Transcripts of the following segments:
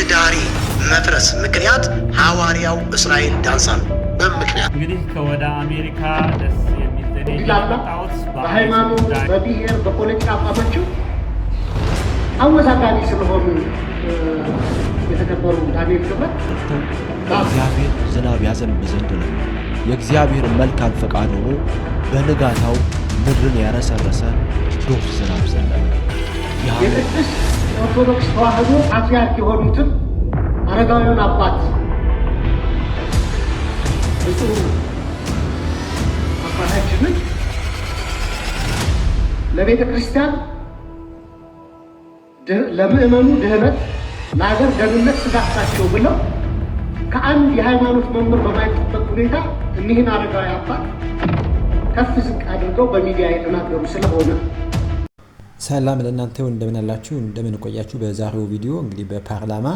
የትዳሬ መፍረስ ምክንያት ሐዋርያው እስራኤል ዳንሳ ነው። በምክንያት እንግዲህ ከወደ አሜሪካ ደስ የሚል ዘዴ ያመጣውት በሃይማኖት በብሔር በፖለቲካ አቋማቸው አወዛጋቢ ስለሆኑ የተከበሩ ዳንኤል ክብረት እግዚአብሔር ዝናብ ያዘንብ ዘንድ ነው። የእግዚአብሔር መልካም ፈቃድ ሆኖ በንጋታው ምድርን ያረሰረሰ ዶፍ ዝናብ ዘነበ። የቅድስት ኦርቶዶክስ ተዋሕዶ ፓትርያርክ የሆኑትን አረጋዊውን አባት ብፁዕ አባታችንን ለቤተ ክርስቲያን ለምእመኑ ድህነት ለሀገር ደህንነት ስጋት ናቸው ብለው ከአንድ የሃይማኖት መምህር በማይጠበቅ ሁኔታ እኒህን አረጋዊ አባት ከፍ ዝቅ አድርገው በሚዲያ የተናገሩ ስለሆነ ሰላም ለእናንተ እንደምን አላችሁ እንደምን ቆያችሁ። በዛሬው ቪዲዮ እንግዲህ በፓርላማ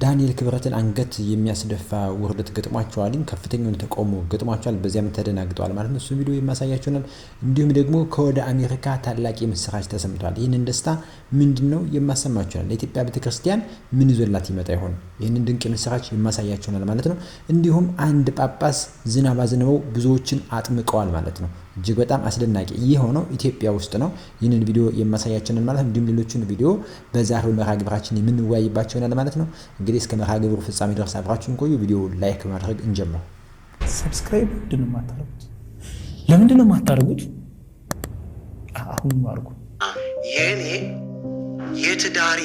ዳንኤል ክብረትን አንገት የሚያስደፋ ውርደት ገጥሟቸዋል። ከፍተኛውን ተቃውሞ ገጥሟቸዋል። በዚያም ተደናግጠዋል ማለት ነው። እሱ ቪዲዮ የማሳያችሁናል። እንዲሁም ደግሞ ከወደ አሜሪካ ታላቅ የምስራች ተሰምቷል። ይህንን ደስታ ምንድነው የማሰማችሁናል። ለኢትዮጵያ ቤተክርስቲያን ምን ይዞላት ይመጣ ይሆን? ይህንን ድንቅ የምስራች የማሳያችሁናል ማለት ነው። እንዲሁም አንድ ጳጳስ ዝናብ አዝንበው ብዙዎችን አጥምቀዋል ማለት ነው። እጅግ በጣም አስደናቂ ይህ ሆነው ኢትዮጵያ ውስጥ ነው። ይህንን ቪዲዮ የማሳያችሁናል ማለት ነው። እንዲሁም ሌሎችን ቪዲዮ በዛሬው መርሃ ግብራችን የምንወያይባቸው ይሆናል ማለት ነው። እንግዲህ እስከ መርሃ ግብሩ ፍጻሜ ድረስ አብራችሁን ቆዩ። ቪዲዮ ላይክ ማድረግ እንጀምር። ሰብስክራይብ ምንድነው የማታደርጉት? ለምንድነው የማታደርጉት? አሁን አድርጉ። የኔ የትዳሬ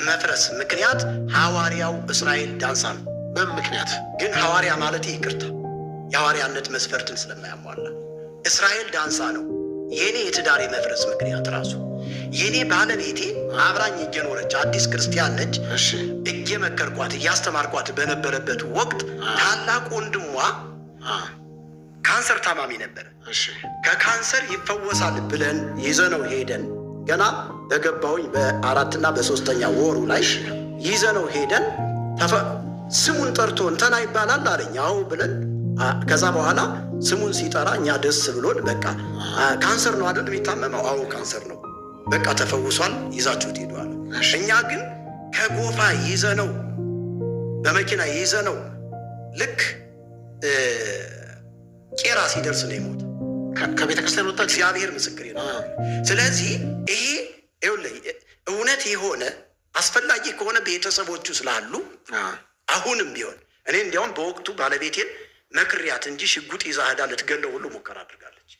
መፍረስ ምክንያት ሐዋርያው እስራኤል ዳንሳ ነው። በምክንያት ግን ሐዋርያ ማለት ይቅርታ የሐዋርያነት መስፈርትን ስለማያሟላ እስራኤል ዳንሳ ነው የኔ የትዳሬ መፍረስ ምክንያት። ራሱ የኔ ባለቤቴ አብራኝ እየኖረች አዲስ ክርስቲያን ነች። እየመከርኳት እያስተማርኳት በነበረበት ወቅት ታላቅ ወንድሟ ካንሰር ታማሚ ነበር። ከካንሰር ይፈወሳል ብለን ይዘነው ሄደን ገና በገባሁኝ በአራትና በሶስተኛ ወሩ ላይ ይዘነው ሄደን ስሙን ጠርቶ እንተና ይባላል አለኝ። አዎ ብለን ከዛ በኋላ ስሙን ሲጠራ እኛ ደስ ብሎን በቃ ካንሰር ነው አይደል የሚታመመው? አዎ ካንሰር ነው፣ በቃ ተፈውሷል፣ ይዛችሁት ሄዷል። እኛ ግን ከጎፋ ይዘነው በመኪና ይዘነው ልክ ቄራ ሲደርስ ነው የሞተ። ከቤተ ክርስቲያን ወጣ። እግዚአብሔር ምስክሬ ነው። ስለዚህ ይሄ ይኸውልህ እውነት የሆነ አስፈላጊ ከሆነ ቤተሰቦቹ ስላሉ አሁንም ቢሆን እኔ እንዲያውም በወቅቱ ባለቤቴን መክሪያት እንጂ ሽጉጥ ይዛ ሄዳ ልትገለው ሁሉ ሙከራ አድርጋለች።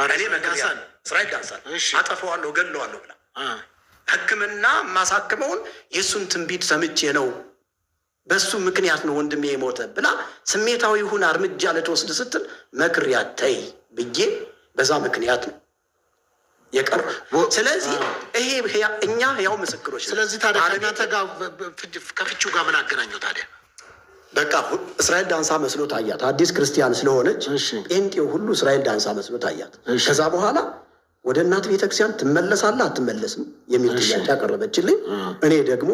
እኔ መክሪያት እስራኤል ዳንሳል አጠፋዋለሁ ገለዋለሁ ብላ ሕክምና ማሳክመውን የሱን ትንቢት ሰምቼ ነው በሱ ምክንያት ነው ወንድሜ የሞተ ብላ ስሜታዊ ሁና እርምጃ ልትወስድ ስትል መክሪያት ተይ ብዬ በዛ ምክንያት ነው የቀረው። ስለዚህ ይሄ እኛ ያው ምስክሮች። ስለዚህ ታዲያ ከእናንተ ጋር ከፍቺው ጋር ምን አገናኘው ታዲያ? በቃ እስራኤል ዳንሳ መስሎ ታያት። አዲስ ክርስቲያን ስለሆነች ጴንጤው ሁሉ እስራኤል ዳንሳ መስሎ ታያት። ከዛ በኋላ ወደ እናት ቤተክርስቲያን ትመለሳለህ አትመለስም የሚል ጥያቄ ያቀረበችልኝ። እኔ ደግሞ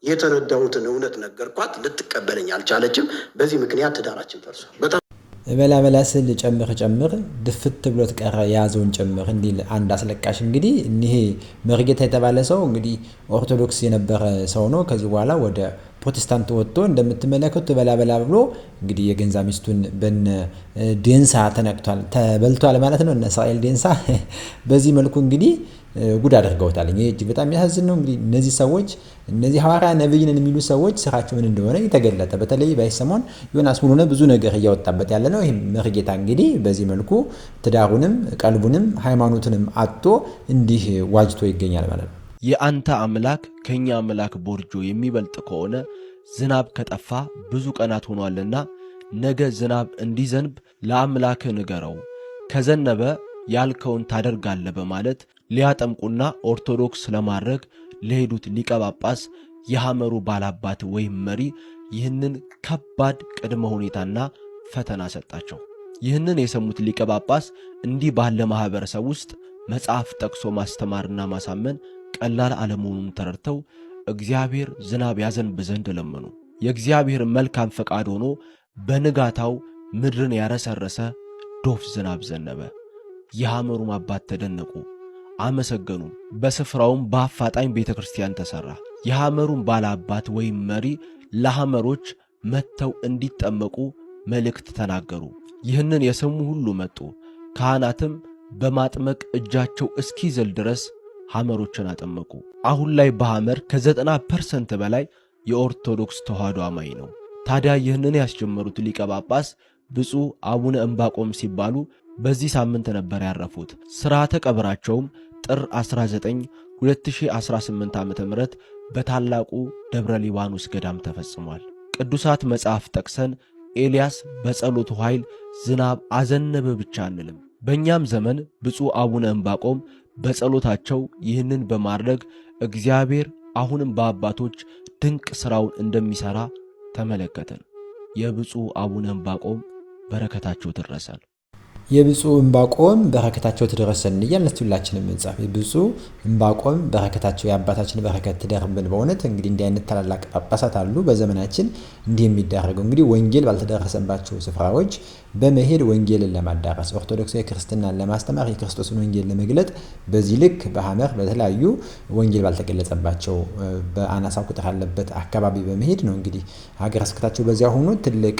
የተረዳሁትን እውነት ነገርኳት። ልትቀበለኝ አልቻለችም። በዚህ ምክንያት ትዳራችን ፈርሷል። በላ ስል ጨምር ድፍት ብሎት ቀረ ያዘውን ጨምር እንዲል አንድ አስለቃሽ እንግዲህ እኒሄ መርጌታ የተባለ ሰው እንግዲህ ኦርቶዶክስ የነበረ ሰው ነው። ከዚህ በኋላ ወደ ፕሮቴስታንት ወጥቶ እንደምትመለከቱት በላ ብሎ እንግዲህ የገንዛ ሚስቱን በነ ዴንሳ ተነቅቷል፣ ተበልቷል ማለት ነው። እነ እስራኤል ዴንሳ በዚህ መልኩ እንግዲህ ጉድ አድርገውታል። ይሄ እጅግ በጣም የሚያሳዝን ነው። እንግዲህ እነዚህ ሰዎች እነዚህ ሐዋርያ ነብይን የሚሉ ሰዎች ስራቸው ምን እንደሆነ የተገለጠ በተለይ ባይሰሞን ዮናስ ሙሉነ ብዙ ነገር እያወጣበት ያለ ነው። ይሄ መርጌታ እንግዲህ በዚህ መልኩ ትዳሩንም ቀልቡንም ሃይማኖቱንም አጥቶ እንዲህ ዋጅቶ ይገኛል ማለት ነው። የአንተ አምላክ ከኛ አምላክ ቦርጆ የሚበልጥ ከሆነ ዝናብ ከጠፋ ብዙ ቀናት ሆኗልና ነገ ዝናብ እንዲዘንብ ለአምላክ ንገረው፣ ከዘነበ ያልከውን ታደርጋለህ በማለት ሊያጠምቁና ኦርቶዶክስ ለማድረግ ለሄዱት ሊቀ ጳጳስ የሐመሩ ባላባት ወይም መሪ ይህንን ከባድ ቅድመ ሁኔታና ፈተና ሰጣቸው። ይህንን የሰሙት ሊቀ ጳጳስ እንዲህ ባለ ማህበረሰብ ውስጥ መጽሐፍ ጠቅሶ ማስተማርና ማሳመን ቀላል አለመሆኑን ተረድተው እግዚአብሔር ዝናብ ያዘንብ ዘንድ ለመኑ። የእግዚአብሔር መልካም ፈቃድ ሆኖ በንጋታው ምድርን ያረሰረሰ ዶፍ ዝናብ ዘነበ። የሐመሩም አባት ተደነቁ፣ አመሰገኑ። በስፍራውም በአፋጣኝ ቤተክርስቲያን ተሰራ። የሐመሩም ባላባት ወይም መሪ ለሐመሮች መጥተው እንዲጠመቁ መልእክት ተናገሩ። ይህንን የሰሙ ሁሉ መጡ። ካህናትም በማጥመቅ እጃቸው እስኪዝል ድረስ ሐመሮችን አጠመቁ። አሁን ላይ በሐመር ከ90% በላይ የኦርቶዶክስ ተዋሕዶ አማኝ ነው። ታዲያ ይህንን ያስጀመሩት ሊቀ ጳጳስ ብፁዕ አቡነ ዕንባቆም ሲባሉ በዚህ ሳምንት ነበር ያረፉት። ሥርዓተ ቀብራቸውም ጥር 19 2018 ዓ.ም በታላቁ ደብረ ሊባኖስ ገዳም ተፈጽሟል። ቅዱሳት መጽሐፍ ጠቅሰን ኤልያስ በጸሎቱ ኃይል ዝናብ አዘነበ ብቻ አንልም። በእኛም ዘመን ብፁዕ አቡነ ዕንባቆም በጸሎታቸው ይህንን በማድረግ እግዚአብሔር አሁንም በአባቶች ድንቅ ሥራውን እንደሚሠራ ተመለከትን። የብፁዕ አቡነ ዕንባቆም በረከታቸው ትድረሰን። የብፁዕ ዕንባቆም በረከታቸው ትድረሰን እያልን ሁላችንም እንጻፍ። የብፁዕ ዕንባቆም በረከታቸው የአባታችን በረከት ትደርብን። በእውነት እንግዲህ እንዲህ አይነት ታላላቅ ጳጳሳት አሉ በዘመናችን እንዲህ የሚዳረገው እንግዲህ ወንጌል ባልተደረሰባቸው ስፍራዎች በመሄድ ወንጌልን ለማዳረስ ኦርቶዶክሳዊ ክርስትናን ለማስተማር የክርስቶስን ወንጌል ለመግለጥ በዚህ ልክ በሐመር በተለያዩ ወንጌል ባልተገለጸባቸው በአናሳ ቁጥር ያለበት አካባቢ በመሄድ ነው እንግዲህ ሀገረ ስብከታቸው በዚያ ሆኖ ትልቅ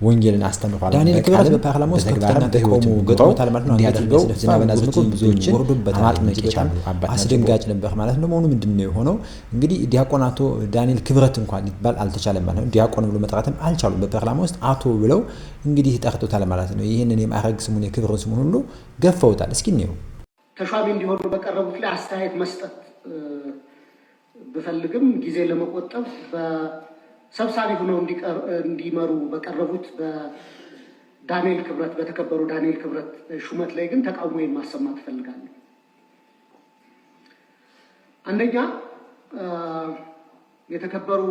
ወንጌልን አስተምሯል። ዳንኤል ክብረት በፓርላማ ውስጥ ከፍተኛ ተቃውሞ ገጥሞታል ማለት ነው። እንዲያደርገው ዝናብና ዝንቁ ብዙዎችን ማጥመቅ የቻሉ አስደንጋጭ ነበር ማለት ነው። መሆኑ ምንድነው የሆነው? እንግዲህ ዲያቆናቶ ዳንኤል ክብረት እንኳን ሊባል አልተቻለም ማለት ነው። ዲያቆን ብሎ መጥራትም አልቻሉም። በፓርላማ ውስጥ አቶ ብለው እንግዲህ ጠርቶታል ማለት ነው። ይህንን የማዕረግ ስሙን የክብር ስሙን ሁሉ ገፈውታል። እስኪ ነው ተሿሚ እንዲሆኑ በቀረቡት ላይ አስተያየት መስጠት ብፈልግም ጊዜ ለመቆጠብ በሰብሳቢ ሆነው እንዲመሩ በቀረቡት ዳንኤል ክብረት በተከበሩ ዳንኤል ክብረት ሹመት ላይ ግን ተቃውሞዬን ማሰማት እፈልጋለሁ። አንደኛ የተከበሩ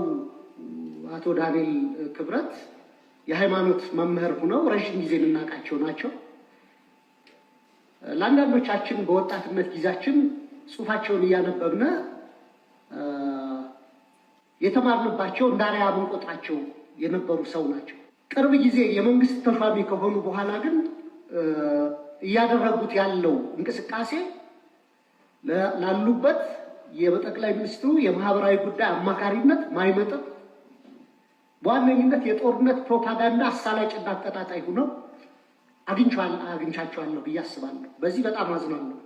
አቶ ዳንኤል ክብረት የሃይማኖት መምህር ሆነው ረጅም ጊዜ የምናውቃቸው ናቸው። ለአንዳንዶቻችን በወጣትነት ጊዜያችን ጽሑፋቸውን እያነበብን የተማርንባቸው እንዳሪያ ምንቆጥራቸው የነበሩ ሰው ናቸው። ቅርብ ጊዜ የመንግስት ተሿሚ ከሆኑ በኋላ ግን እያደረጉት ያለው እንቅስቃሴ ላሉበት የጠቅላይ ሚኒስትሩ የማህበራዊ ጉዳይ አማካሪነት ማይመጥን በዋነኝነት የጦርነት ፕሮፓጋንዳ አሳላጭና አቀጣጣይ ሆነው አግኝቻቸዋለሁ ብዬ አስባለሁ። በዚህ በጣም አዝናለሁ።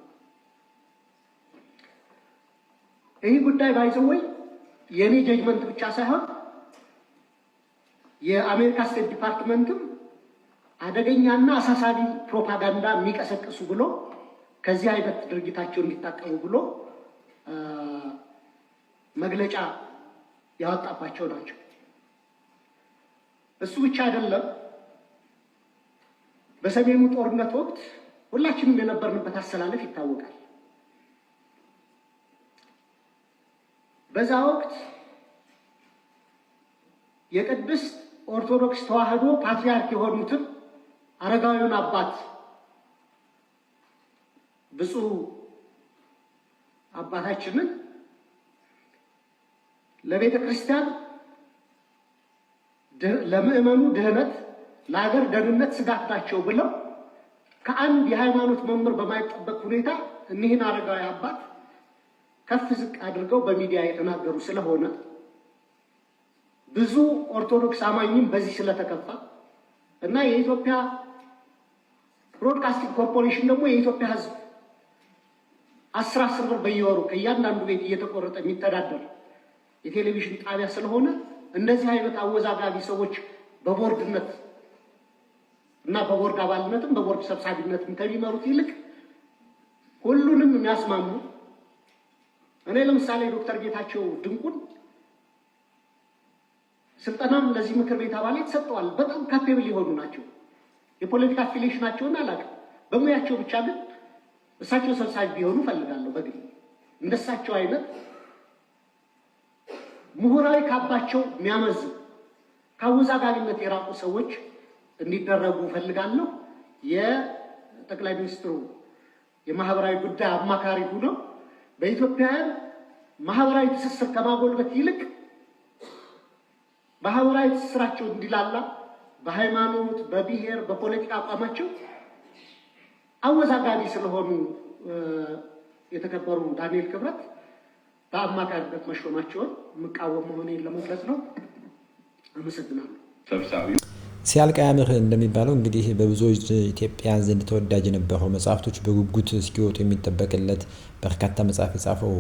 ይህ ጉዳይ ባይዘወይ የኔ ጀጅመንት ብቻ ሳይሆን የአሜሪካ ስቴት ዲፓርትመንትም አደገኛና አሳሳቢ ፕሮፓጋንዳ የሚቀሰቅሱ ብሎ ከዚህ አይነት ድርጊታቸው እንዲታቀቡ ብሎ መግለጫ ያወጣባቸው ናቸው። እሱ ብቻ አይደለም። በሰሜኑ ጦርነት ወቅት ሁላችንም የነበርንበት አሰላለፍ ይታወቃል። በዛ ወቅት የቅድስት ኦርቶዶክስ ተዋሕዶ ፓትርያርክ የሆኑትን አረጋዊውን አባት ብፁዕ አባታችንን ለቤተ ክርስቲያን ለምእመኑ ድህነት ለሀገር ደህንነት ስጋት ናቸው ብለው ከአንድ የሃይማኖት መምህር በማይጠበቅ ሁኔታ እኒህን አረጋዊ አባት ከፍ ዝቅ አድርገው በሚዲያ የተናገሩ ስለሆነ ብዙ ኦርቶዶክስ አማኝም በዚህ ስለተከፋ እና የኢትዮጵያ ብሮድካስቲንግ ኮርፖሬሽን ደግሞ የኢትዮጵያ ሕዝብ 10 ብር በየወሩ ከእያንዳንዱ ቤት እየተቆረጠ የሚተዳደር የቴሌቪዥን ጣቢያ ስለሆነ እንደዚህ አይነት አወዛጋቢ ሰዎች በቦርድነት እና በቦርድ አባልነትም በቦርድ ሰብሳቢነትም ከሚመሩት ይልቅ ሁሉንም የሚያስማሙ እኔ ለምሳሌ ዶክተር ጌታቸው ድንቁን ስልጠናም ለዚህ ምክር ቤት አባላት ሰጥተዋል። በጣም ካፔብል የሆኑ ናቸው። የፖለቲካ አፊሊዬሽናቸውን አላውቅም። በሙያቸው ብቻ ግን እሳቸው ሰብሳቢ ቢሆኑ ፈልጋለሁ። በግል እንደሳቸው አይነት ምሁራዊ ካባቸው የሚያመዝን ከአወዛጋቢነት የራቁ ሰዎች እንዲደረጉ ፈልጋለሁ። የጠቅላይ ሚኒስትሩ የማህበራዊ ጉዳይ አማካሪ ሆነው በኢትዮጵያውያን ማህበራዊ ትስስር ከማጎልበት ይልቅ ማህበራዊ ትስስራቸው እንዲላላ በሃይማኖት፣ በብሔር፣ በፖለቲካ አቋማቸው አወዛጋቢ ስለሆኑ የተከበሩ ዳንኤል ክብረት በአማካሪነት መሾማቸውን የምቃወም መሆኔን ለመግለጽ ነው። አመሰግናለሁ። ሰብሳቢው ሲያልቅ አያምር እንደሚባለው እንግዲህ በብዙዎች ኢትዮጵያን ዘንድ ተወዳጅ የነበረው መጽሐፍቶች በጉጉት እስኪወጡ የሚጠበቅለት በርካታ መጽሐፍ የጻፈው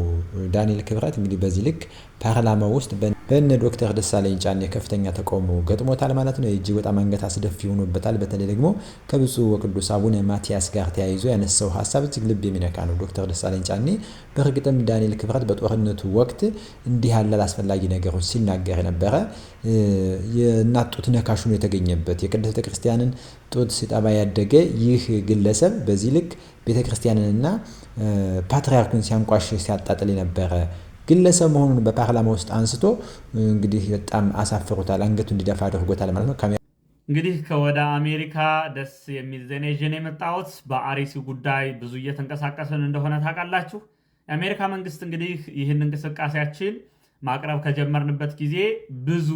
ዳንኤል ክብረት እንግዲህ በዚህ ልክ ፓርላማ ውስጥ በእነ ዶክተር ደሳለኝ ጫኔ ከፍተኛ ተቃውሞ ገጥሞታል ማለት ነው። እጅግ በጣም አንገት አስደፊ ሆኖበታል። በተለይ ደግሞ ከብፁዕ ወቅዱስ አቡነ ማትያስ ጋር ተያይዞ ያነሳው ሀሳብ እጅግ ልብ የሚነካ ነው። ዶክተር ደሳለኝ ጫኔ በእርግጥም ዳንኤል ክብረት በጦርነቱ ወቅት እንዲህ ያለ አስፈላጊ ነገሮች ሲናገር ነበረ። የእናት ጡት ነካሽ ሆኖ የተገኘበት የቅድስት ክርስቲያንን ጡት ሲጠባ ያደገ ይህ ግለሰብ በዚህ ልክ ቤተክርስቲያንንና ፓትርያርኩን ሲያንቋሽ ሲያጣጥል የነበረ ግለሰብ መሆኑን በፓርላማ ውስጥ አንስቶ እንግዲህ በጣም አሳፍሮታል፣ አንገቱ እንዲደፋ አድርጎታል ማለት ነው። እንግዲህ ከወደ አሜሪካ ደስ የሚል ዜና ይዤ ነው የመጣሁት። በአርሲ ጉዳይ ብዙ እየተንቀሳቀስን እንደሆነ ታውቃላችሁ። የአሜሪካ መንግስት እንግዲህ ይህን እንቅስቃሴያችን ማቅረብ ከጀመርንበት ጊዜ ብዙ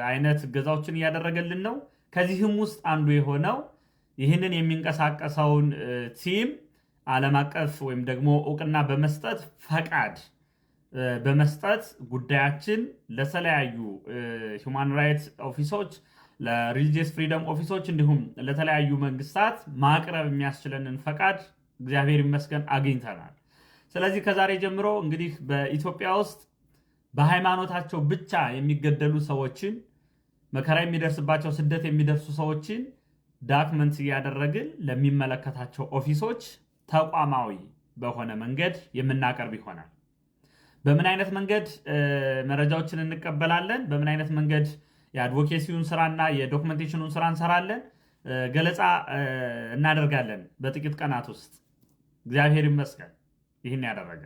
አይነት እገዛዎችን እያደረገልን ነው። ከዚህም ውስጥ አንዱ የሆነው ይህንን የሚንቀሳቀሰውን ቲም ዓለም አቀፍ ወይም ደግሞ እውቅና በመስጠት ፈቃድ በመስጠት ጉዳያችን ለተለያዩ ሁማን ራይትስ ኦፊሶች፣ ለሪሊጂየስ ፍሪደም ኦፊሶች እንዲሁም ለተለያዩ መንግስታት ማቅረብ የሚያስችለንን ፈቃድ እግዚአብሔር ይመስገን አግኝተናል። ስለዚህ ከዛሬ ጀምሮ እንግዲህ በኢትዮጵያ ውስጥ በሃይማኖታቸው ብቻ የሚገደሉ ሰዎችን፣ መከራ የሚደርስባቸው፣ ስደት የሚደርሱ ሰዎችን ዳክመንት እያደረግን ለሚመለከታቸው ኦፊሶች ተቋማዊ በሆነ መንገድ የምናቀርብ ይሆናል። በምን አይነት መንገድ መረጃዎችን እንቀበላለን፣ በምን አይነት መንገድ የአድቮኬሲውን ስራና የዶክመንቴሽኑን ስራ እንሰራለን፣ ገለጻ እናደርጋለን በጥቂት ቀናት ውስጥ። እግዚአብሔር ይመስገን ይህን ያደረገ።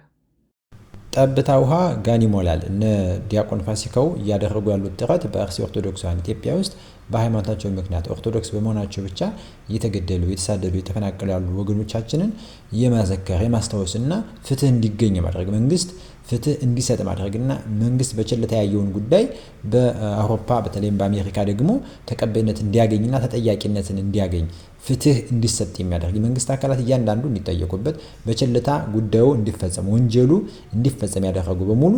ጠብታ ውሃ ጋን ይሞላል። እነ ዲያቆን ፋሲካው እያደረጉ ያሉት ጥረት በአርሲ ኦርቶዶክሳውያን ኢትዮጵያ ውስጥ በሃይማኖታቸው ምክንያት ኦርቶዶክስ በመሆናቸው ብቻ እየተገደሉ የተሳደዱ የተፈናቀሉ ያሉ ወገኖቻችንን የማዘከር የማስታወስና ፍትህ እንዲገኝ ማድረግ መንግስት ፍትህ እንዲሰጥ ማድረግና መንግስት በቸልታ ያየውን ጉዳይ በአውሮፓ በተለይም በአሜሪካ ደግሞ ተቀባይነት እንዲያገኝና ተጠያቂነትን እንዲያገኝ ፍትህ እንዲሰጥ የሚያደርግ የመንግስት አካላት እያንዳንዱ እንዲጠየቁበት በቸልታ ጉዳዩ እንዲፈጸም ወንጀሉ እንዲፈጸም ያደረጉ በሙሉ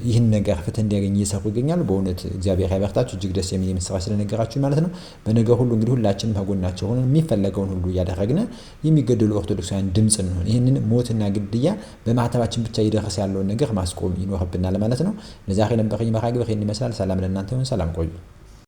ይህን ነገር ፍትህ እንዲያገኝ እየሰሩ ይገኛሉ። በእውነት እግዚአብሔር ያበርታችሁ። እጅግ ደስ የሚል ምስራች ስለነገራችሁ ማለት ነው። በነገር ሁሉ እንግዲህ ሁላችንም ከጎናቸው ሆነን የሚፈለገውን ሁሉ እያደረግን የሚገደሉ ኦርቶዶክሳውያን ድምጽ እንሆን። ይህንን ሞትና ግድያ በማህተባችን ብቻ እየደረሰ ያለውን ነገር ማስቆም ይኖርብናል ማለት ነው። ለዛሬ ነበረኝ መርሃ ግብር ይህን ይመስላል። ሰላም ለእናንተ ይሁን። ሰላም ቆዩ።